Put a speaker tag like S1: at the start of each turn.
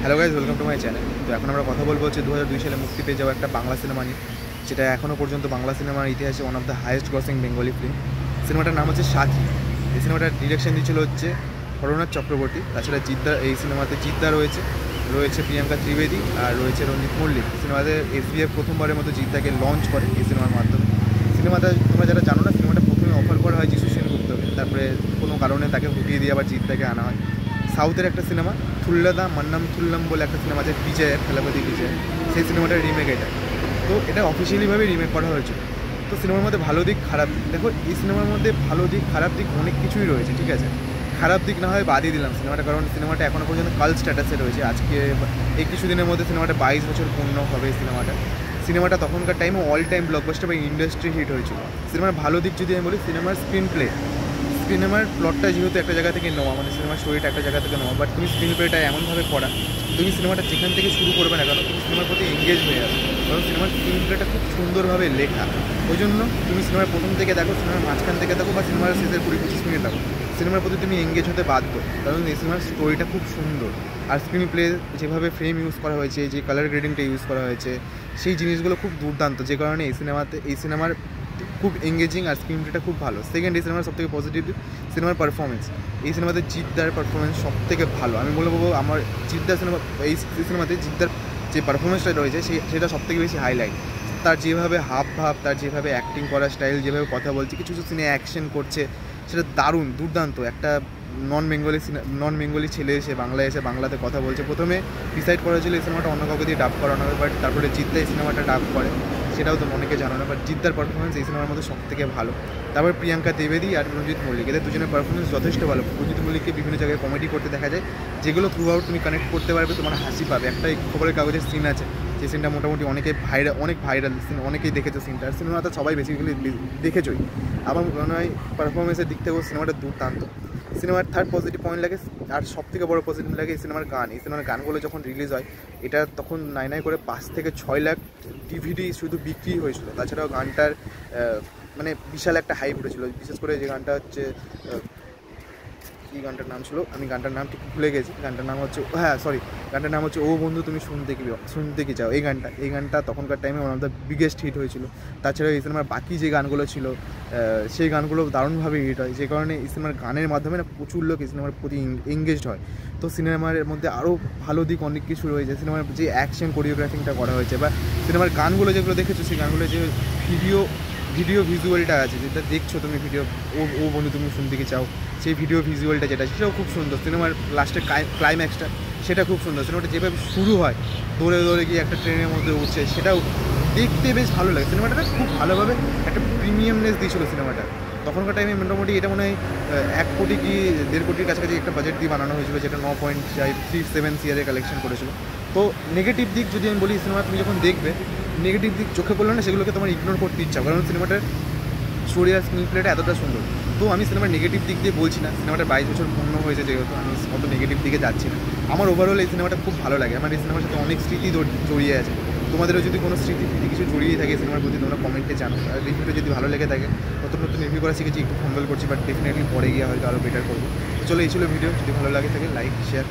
S1: Hello guys, welcome to my channel. তো এখন আমরা কথা বলবো হচ্ছে 2002 সালে মুক্তি পেয়ে যাওয়া একটা বাংলা সিনেমা নিয়ে, যেটা এখনও পর্যন্ত বাংলা সিনেমার ইতিহাসে one of the highest grossing Bengali film. সিনেমাটার নাম হচ্ছে সাথী। এই সিনেমাটার ডিরেকশন দিয়েছিল হচ্ছে হরনাথ চক্রবর্তী। তাছাড়া এই সিনেমাতে জিদ্দা রয়েছে, প্রিয়াঙ্কা ত্রিবেদী আর রয়েছে রঞ্জিত মল্লিক। সিনেমাতে এসবিএফ প্রথমবারের মতো জিদ্দাকে লঞ্চ করে এই সিনেমার মাধ্যমে। সিনেমাটা তোমরা যারা জানো না, সিনেমাটা প্রথমে অফার করা হয় যিশু সেনগুপ্তকে, তারপরে কোনো কারণে তাকে হুকিয়ে দিয়ে আবার জিদ্দাকে আনা হয়। সাউথের একটা সিনেমা থুল্লাদা মান্নাম থুল্লাম বলে একটা সিনেমা আছে, বিজয়ের খেলাপতি বিজয়, সেই সিনেমাটার রিমেক এটা। তো এটা অফিসিয়ালিভাবে রিমেক করা হয়েছিল। তো সিনেমার মধ্যে ভালো দিক খারাপ দিক, দেখো এই সিনেমার মধ্যে ভালো দিক খারাপ দিক অনেক কিছুই রয়েছে, ঠিক আছে। খারাপ দিক না হয় বাদই দিলাম সিনেমাটা, কারণ সিনেমাটা এখনও পর্যন্ত কাল্ট স্ট্যাটাসে রয়েছে। আজকে এই কিছুদিনের মধ্যে সিনেমাটা 22 বছর পূর্ণ হবে। সিনেমাটা তখনকার টাইমে অল টাইম ব্লকবাস্টার বা ইন্ডাস্ট্রি হিট হয়েছিল। সিনেমার ভালো দিক যদি আমি বলি, সিনেমার সিনেমার প্লটটা যেহেতু একটা জায়গা থেকে নেওয়া, মানে সিনেমার স্টোরিটা একটা জায়গা থেকে নেওয়া, বাট তুমি স্ক্রিন প্লেটা এমনভাবে করা, তুমি সিনেমাটা যেখান থেকে শুরু করবে না কেন, তুমি সিনেমার প্রতি এঙ্গেজ হয়ে যাবে। কারণ সিনেমার স্ক্রিন প্লেটা খুব সুন্দরভাবে লেখা। ওই জন্য তুমি সিনেমার প্রথম থেকে দেখো, সিনেমার মাঝখান থেকে দেখো, বা সিনেমার শেষের 20-25 মিনিট দেখো, সিনেমার প্রতি তুমি এঙ্গেজ হতে বাধ্য। কারণ এই সিনেমার স্টোরিটা খুব সুন্দর, আর স্ক্রিন প্লে যেভাবে ফ্রেম ইউজ করা হয়েছে, যে কালার গ্রেডিংটা ইউজ করা হয়েছে, সেই জিনিসগুলো খুব দুর্দান্ত, যে কারণে এই সিনেমার খুব এঙ্গেজিং আর স্ক্রিন প্লেটা খুব ভালো। সেকেন্ড, এই সিনেমার সবথেকে পজিটিভ সিনেমার পারফরমেন্স। এই সিনেমাতে জিদ্দার পারফরমেন্স সবথেকে ভালো। আমি বলবো আমার জিদ্দার এই সিনেমাতে জিদ্দার যে পারফরমেন্সটা রয়েছে সেটা সবথেকে বেশি হাইলাইট। তার যেভাবে হাব ভাব, তার যেভাবে অ্যাক্টিং করার স্টাইল, যেভাবে কথা বলছে, কিছু কিছু সিনে অ্যাকশন করছে, সেটা দারুণ দুর্দান্ত। একটা নন বেঙ্গলি ছেলে এসে বাংলায় এসে বাংলাতে কথা বলছে। প্রথমে ডিসাইড করা ছিল এই সিনেমাটা অন্য কাউকে দিয়ে ডাব করানো হবে, বাট তারপরে জিদ্দা এই সিনেমাটা ডাব করে, সেটাও তো অনেকে জানো না। বাট জিদ্দার পারফরমেন্স এই সিনেমার মধ্যে সবথেকে ভালো। তারপর প্রিয়াঙ্কা ত্রিবেদী আর রঞ্জিত মল্লিক, এদের দুজনের পারফরমেন্স যথেষ্ট ভালো। রঞ্জিত মল্লিককে বিভিন্ন জায়গায় কমেডি করতে দেখা যায়, যেগুলো থ্রু আউট তুমি কানেক্ট করতে পারবে, তোমার হাসি পাবে। একটা খবরের কাগজের সিন আছে, যে সিনটা মোটামুটি অনেক ভাইরাল সিন, অনেকেই দেখেছো সিনটা। আর সিনেমাটা সবাই বেসিক্যালি দেখেছই। আমার মনে হয় পারফরমেন্সের দিক থেকেও সিনেমাটা দুর্দান্ত। সিনেমার থার্ড পজিটিভ পয়েন্ট লাগে, আর সবথেকে বড় পজিটিভ লাগে এই সিনেমার গান। এই সিনেমার গানগুলো যখন রিলিজ হয়, এটা তখন নাই করে 5 থেকে 6 লাখ ডিভিডি শুধু বিক্রি হয়েছিল। তাছাড়াও গানটার মানে বিশাল একটা হাইপ উঠেছিল। বিশেষ করে যে গানটা হচ্ছে, কী গানটার নাম ছিল, আমি গানটার নাম ঠিক ভুলে গেছি। গানটার নাম হচ্ছে ও বন্ধু তুমি শুনতে কি চাও। এই গানটা তখনকার টাইমে one of the biggest hit হয়েছিল। তাছাড়াও এই সিনেমার বাকি যে গানগুলো ছিল, সেই গানগুলো দারুণভাবে হিট হয়, যে কারণে এই সিনেমার গানের মাধ্যমে না প্রচুর লোক এই সিনেমার প্রতি এঙ্গেজড হয়। তো সিনেমার মধ্যে আরও ভালো দিক অনেক কিছু রয়েছে। সিনেমার যে অ্যাকশন কোরিওগ্রাফিংটা করা হয়েছে, বা সিনেমার গানগুলো যেগুলো দেখেছো, সেই গানগুলো যে ভিডিও ভিজুয়ালটা আছে, যেটা দেখছো তুমি ও বন্ধু তুমি শুনতে কি চাও, সেই ভিডিও ভিজুয়ালটা যেটা, সেটাও খুব সুন্দর। সিনেমার লাস্টের ক্লাইম্যাক্সটা সেটা খুব সুন্দর। সিনেমাটা যেভাবে শুরু হয়, দৌড়ে গিয়ে একটা ট্রেনের মধ্যে উঠছে, সেটাও দেখতে বেশ ভালো লাগে। সিনেমাটা খুব ভালোভাবে একটা প্রিমিয়ামনেস দিয়েছিল সিনেমাটা। তখনকার টাইমে মোটামুটি এটা মনে হয় 1 কোটি কি 1.5 কোটির কাছাকাছি একটা বাজেট দিয়ে বানানো হয়েছিল, যেটা 9.37 CR কালেকশন করেছিল। তো নেগেটিভ দিক যদি আমি বলি, সিনেমা তুমি যখন দেখবে নেগেটিভ দিক চোখে পড়লো না, সেগুলোকে তোমার ইগনোর করতে ইচ্ছা, কারণ সিনেমাটার স্টোরি আর স্ক্রিন প্লেটা এতটা সুন্দর। তো আমি সিনেমার নেগেটিভ দিক দিয়ে বলছি না, সিনেমাটা 22 বছর পূর্ণ হয়েছে যেহেতু, আমি অত নেগেটিভ দিকে যাচ্ছি না। আমার ওভারঅল এই সিনেমাটা খুব ভালো লাগে। আমার এই সিনেমার সাথে অনেক স্মৃতি জড়িয়ে আছে। তোমাদেরও যদি কোনো স্মৃতি কিছু জড়িয়ে থাকে সিনেমার প্রতি, তোমরা কমেন্টে জানো। আর রিভিউটা যদি ভালো লেগে থাকে, নতুন রিভিউ করা শিখেছি, একটু ফম্বল করছি, বাট ডেফিনেটলি পরে গিয়ে হয়তো আরও বেটার করবো। তো চলো, এই ছিল ভিডিও। যদি ভালো লাগে থাকে লাইক, শেয়ার।